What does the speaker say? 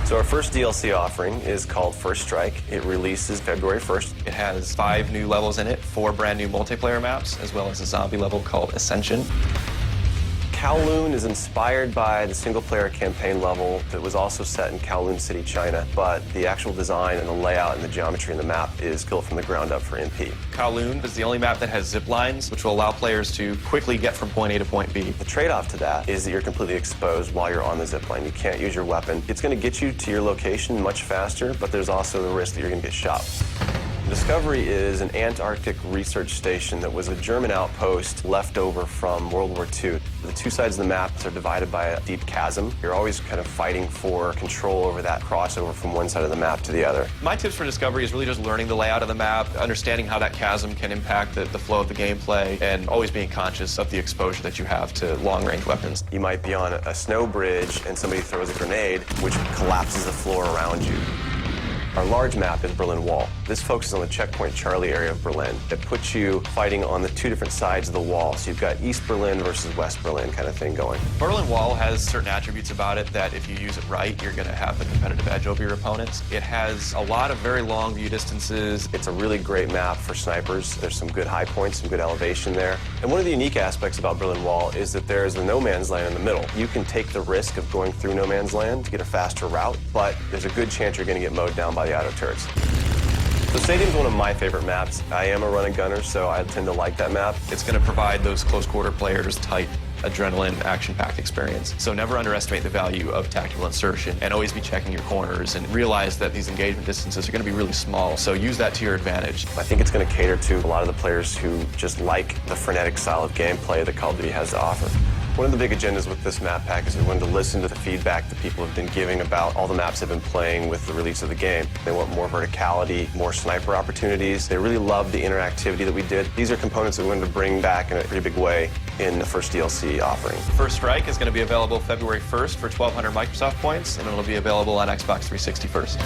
So our first DLC offering is called First Strike. It releases February 1st. It has 5 new levels in it, 4 brand new multiplayer maps, as well as a zombie level called Ascension. Kowloon is inspired by the single-player campaign level that was also set in Kowloon City, China, but the actual design and the layout and the geometry in the map is built from the ground up for MP. Kowloon is the only map that has zip lines, which will allow players to quickly get from point A to point B. The trade-off to that is that you're completely exposed while you're on the zip line. You can't use your weapon. It's going to get you to your location much faster, but there's also the risk that you're going to get shot. Discovery is an Antarctic research station that was a German outpost left over from World War II. The 2 sides of the map are divided by a deep chasm. You're always kind of fighting for control over that crossover from one side of the map to the other. My tips for Discovery is really just learning the layout of the map, understanding how that chasm can impact the flow of the gameplay, and always being conscious of the exposure that you have to long-range weapons. You might be on a snow bridge and somebody throws a grenade, which collapses the floor around you. Our large map is Berlin Wall. This focuses on the checkpoint Charlie area of Berlin. It puts you fighting on the 2 different sides of the wall. So you've got East Berlin versus West Berlin kind of thing going. Berlin Wall has certain attributes about it that if you use it right, you're going to have the competitive edge over your opponents. It has a lot of very long view distances. It's a really great map for snipers. There's some good high points, some good elevation there. And one of the unique aspects about Berlin Wall is that there's the no man's land in the middle. You can take the risk of going through no man's land to get a faster route, but there's a good chance you're going to get mowed down by the auto turrets. So Stadium's one of my favorite maps. I am a run and gunner, so I tend to like that map. It's going to provide those close quarter players tight adrenaline, action-packed experience. So never underestimate the value of tactical insertion, and always be checking your corners and realize that these engagement distances are going to be really small, so use that to your advantage. I think it's going to cater to a lot of the players who just like the frenetic style of gameplay that Call of Duty has to offer. One of the big agendas with this map pack is we wanted to listen to the feedback that people have been giving about all the maps they've been playing with the release of the game. They want more verticality, more sniper opportunities. They really love the interactivity that we did. These are components that we wanted to bring back in a pretty big way in the first DLC offering. First Strike is going to be available February 1st for 1,200 Microsoft points, and it'll be available on Xbox 360 first.